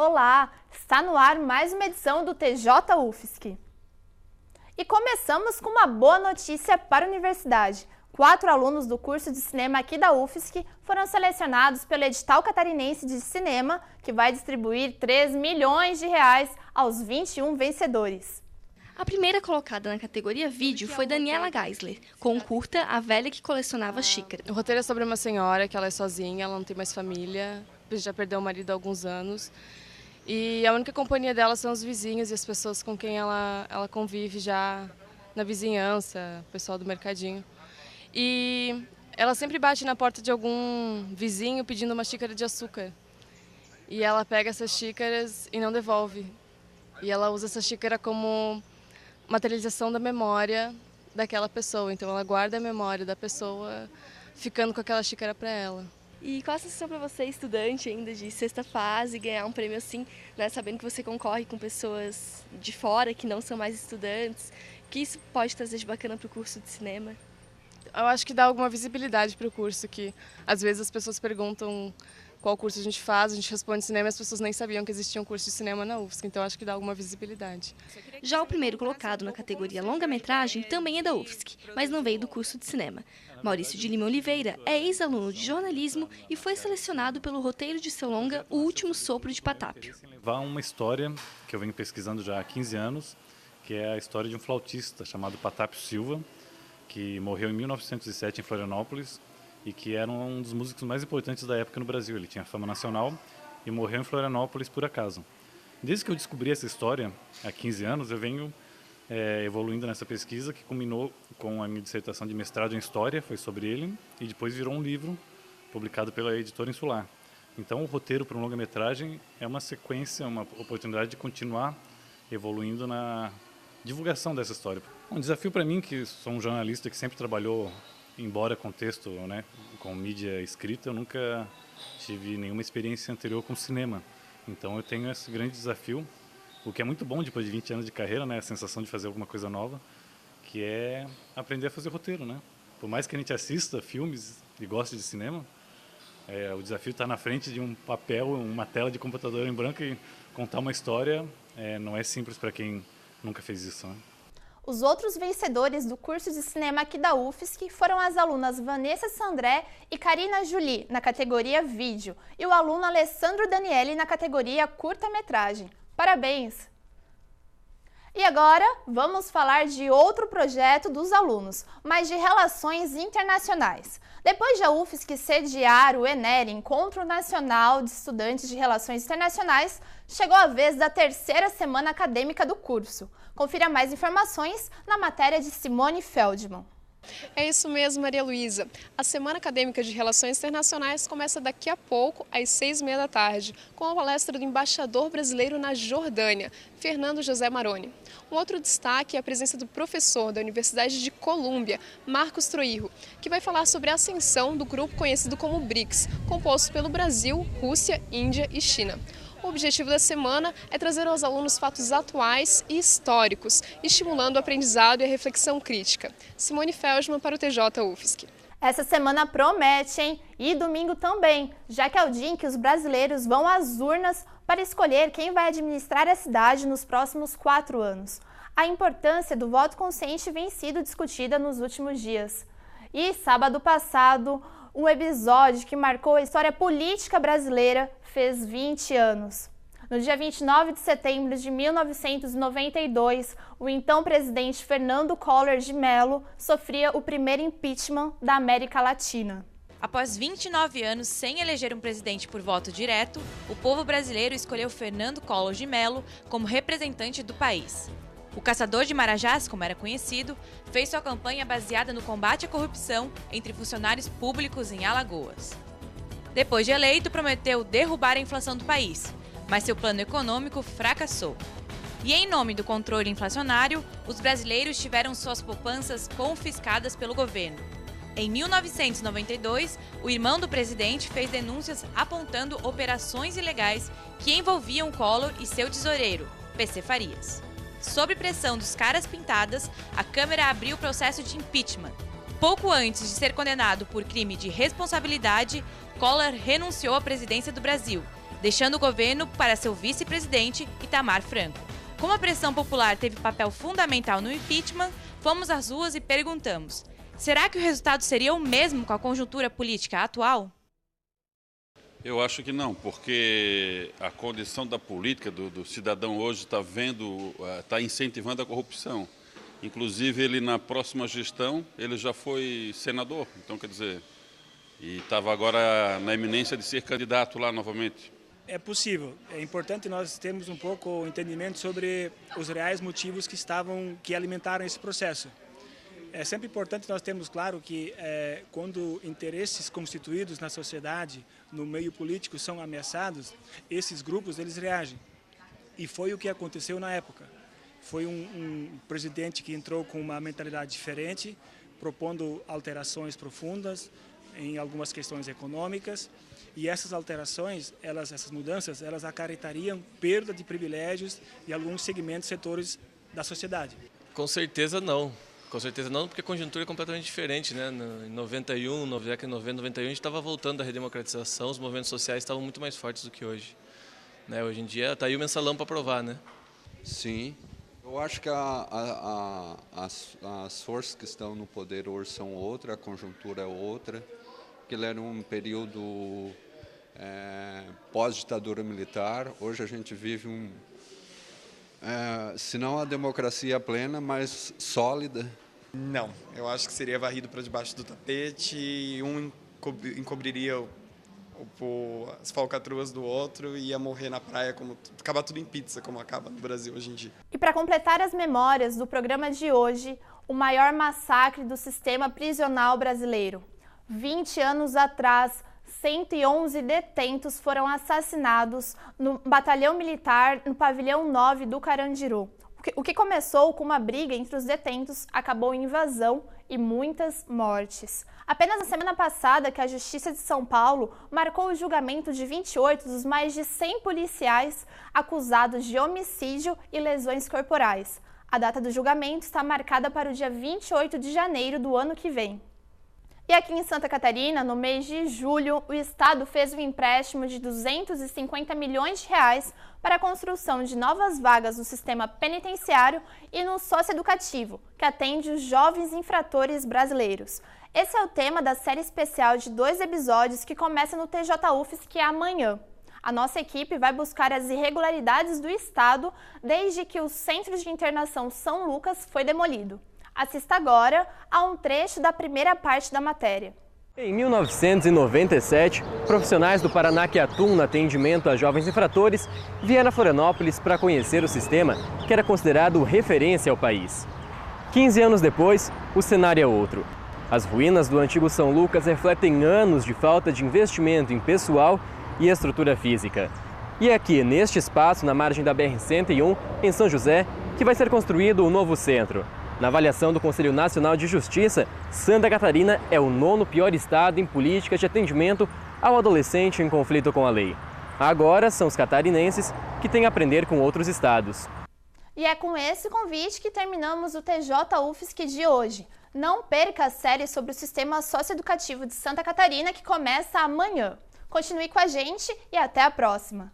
Olá, está no ar mais uma edição do TJ UFSC. E começamos com uma boa notícia para a universidade. 4 alunos do curso de cinema aqui da UFSC foram selecionados pelo edital catarinense de cinema, que vai distribuir 3 milhões de reais aos 21 vencedores. A primeira colocada na categoria vídeo foi Daniela Geisler, com o curta A Velha que Colecionava Xícara. O roteiro é sobre uma senhora que ela é sozinha, ela não tem mais família, já perdeu o marido há alguns anos. E a única companhia dela são os vizinhos e as pessoas com quem ela convive já na vizinhança, o pessoal do mercadinho. E ela sempre bate na porta de algum vizinho pedindo uma xícara de açúcar. E ela pega essas xícaras e não devolve. E ela usa essa xícara como materialização da memória daquela pessoa. Então ela guarda a memória da pessoa ficando com aquela xícara para ela. E qual a sensação para você, estudante ainda de sexta fase, ganhar um prêmio assim, né, sabendo que você concorre com pessoas de fora que não são mais estudantes? O que isso pode trazer de bacana para o curso de cinema? Eu acho que dá alguma visibilidade para o curso, que às vezes as pessoas perguntam qual curso a gente faz, a gente responde cinema e as pessoas nem sabiam que existia um curso de cinema na UFSC, então acho que dá alguma visibilidade. Já o primeiro colocado na categoria longa-metragem também é da UFSC, mas não veio do curso de cinema. Maurício de Lima Oliveira é ex-aluno de jornalismo e foi selecionado pelo roteiro de seu longa O Último Sopro de Patápio. Levar uma história que eu venho pesquisando já há 15 anos, que é a história de um flautista chamado Patápio Silva, que morreu em 1907 em Florianópolis e que era um dos músicos mais importantes da época no Brasil. Ele tinha fama nacional e morreu em Florianópolis por acaso. Desde que eu descobri essa história, há 15 anos, eu venho evoluindo nessa pesquisa, que culminou com a minha dissertação de mestrado em História, foi sobre ele, e depois virou um livro publicado pela editora Insular. Então o roteiro para um longa-metragem é uma sequência, uma oportunidade de continuar evoluindo na divulgação dessa história. Um desafio para mim, que sou um jornalista que sempre trabalhou, embora com texto, né, com mídia escrita, eu nunca tive nenhuma experiência anterior com cinema. Então eu tenho esse grande desafio, o que é muito bom depois de 20 anos de carreira, né, a sensação de fazer alguma coisa nova, que é aprender a fazer roteiro, né? Por mais que a gente assista filmes e goste de cinema, o desafio está na frente de um papel, uma tela de computador em branco e contar uma história não é simples para quem nunca fez isso, né? Os outros vencedores do curso de cinema aqui da UFSC foram as alunas Vanessa Sandré e Karina Julie, na categoria vídeo, e o aluno Alessandro Daniele, na categoria curta-metragem. Parabéns! E agora, vamos falar de outro projeto dos alunos, mas de relações internacionais. Depois de a UFSC sediar o ENER, Encontro Nacional de Estudantes de Relações Internacionais, chegou a vez da terceira semana acadêmica do curso. Confira mais informações na matéria de Simone Feldman. É isso mesmo, Maria Luísa. A Semana Acadêmica de Relações Internacionais começa daqui a pouco, às 6h30 da tarde, com a palestra do embaixador brasileiro na Jordânia, Fernando José Maroni. Um outro destaque é a presença do professor da Universidade de Colômbia, Marcos Troirro, que vai falar sobre a ascensão do grupo conhecido como BRICS, composto pelo Brasil, Rússia, Índia e China. O objetivo da semana é trazer aos alunos fatos atuais e históricos, estimulando o aprendizado e a reflexão crítica. Simone Feldman para o TJ UFSC. Essa semana promete, hein? E domingo também, já que é o dia em que os brasileiros vão às urnas para escolher quem vai administrar a cidade nos próximos 4 anos. A importância do voto consciente vem sido discutida nos últimos dias. E sábado passado, um episódio que marcou a história política brasileira fez 20 anos. No dia 29 de setembro de 1992, o então presidente Fernando Collor de Mello sofria o primeiro impeachment da América Latina. Após 29 anos sem eleger um presidente por voto direto, o povo brasileiro escolheu Fernando Collor de Mello como representante do país. O caçador de marajás, como era conhecido, fez sua campanha baseada no combate à corrupção entre funcionários públicos em Alagoas. Depois de eleito, prometeu derrubar a inflação do país, mas seu plano econômico fracassou. E em nome do controle inflacionário, os brasileiros tiveram suas poupanças confiscadas pelo governo. Em 1992, o irmão do presidente fez denúncias apontando operações ilegais que envolviam Collor e seu tesoureiro, PC Farias. Sob pressão dos caras pintadas, a Câmara abriu o processo de impeachment. Pouco antes de ser condenado por crime de responsabilidade, Collor renunciou à presidência do Brasil deixando o governo para seu vice-presidente, Itamar Franco. Como a pressão popular teve papel fundamental no impeachment, fomos às ruas e perguntamos: será que o resultado seria o mesmo com a conjuntura política atual? Eu acho que não, porque a condição da política do cidadão hoje está incentivando a corrupção. Inclusive, ele na próxima gestão, ele já foi senador, então quer dizer, e estava agora na iminência de ser candidato lá novamente. É possível. É importante nós termos um pouco o entendimento sobre os reais motivos que alimentaram esse processo. É sempre importante nós termos claro que quando interesses constituídos na sociedade, no meio político, são ameaçados, esses grupos eles reagem. E foi o que aconteceu na época. Foi um presidente que entrou com uma mentalidade diferente, propondo alterações profundas em algumas questões econômicas, e essas alterações, essas mudanças, elas acarretariam perda de privilégios em alguns segmentos, setores da sociedade. Com certeza não. Com certeza não, porque a conjuntura é completamente diferente, né? Em 91, na década de 90, 91, a gente estava voltando da redemocratização, os movimentos sociais estavam muito mais fortes do que hoje. Né? Hoje em dia está aí o mensalão para provar, né? Sim. Eu acho que as forças que estão no poder hoje são outra, a conjuntura é outra. Aquele era um período pós-ditadura militar. Hoje a gente vive se não a democracia plena, mas sólida. Não, eu acho que seria varrido para debaixo do tapete e um encobriria as falcatruas do outro e ia morrer na praia, acabar tudo em pizza, como acaba no Brasil hoje em dia. E para completar as memórias do programa de hoje, o maior massacre do sistema prisional brasileiro. 20 anos atrás, 111 detentos foram assassinados no batalhão militar no pavilhão 9 do Carandiru. O que começou com uma briga entre os detentos acabou em invasão e muitas mortes. Apenas na semana passada que a Justiça de São Paulo marcou o julgamento de 28 dos mais de 100 policiais acusados de homicídio e lesões corporais. A data do julgamento está marcada para o dia 28 de janeiro do ano que vem. E aqui em Santa Catarina, no mês de julho, o Estado fez um empréstimo de 250 milhões de reais para a construção de novas vagas no sistema penitenciário e no socioeducativo, que atende os jovens infratores brasileiros. Esse é o tema da série especial de 2 episódios que começa no TJ UFSC amanhã. A nossa equipe vai buscar as irregularidades do Estado desde que o Centro de Internação São Lucas foi demolido. Assista agora a um trecho da primeira parte da matéria. Em 1997, profissionais do Paraná que atuam no atendimento a jovens infratores vieram a Florianópolis para conhecer o sistema que era considerado referência ao país. 15 anos depois, o cenário é outro. As ruínas do antigo São Lucas refletem anos de falta de investimento em pessoal e estrutura física. E é aqui, neste espaço, na margem da BR-101, em São José, que vai ser construído o novo centro. Na avaliação do Conselho Nacional de Justiça, Santa Catarina é o 9º pior estado em políticas de atendimento ao adolescente em conflito com a lei. Agora são os catarinenses que têm a aprender com outros estados. E é com esse convite que terminamos o TJ UFSC de hoje. Não perca a série sobre o sistema socioeducativo de Santa Catarina que começa amanhã. Continue com a gente e até a próxima!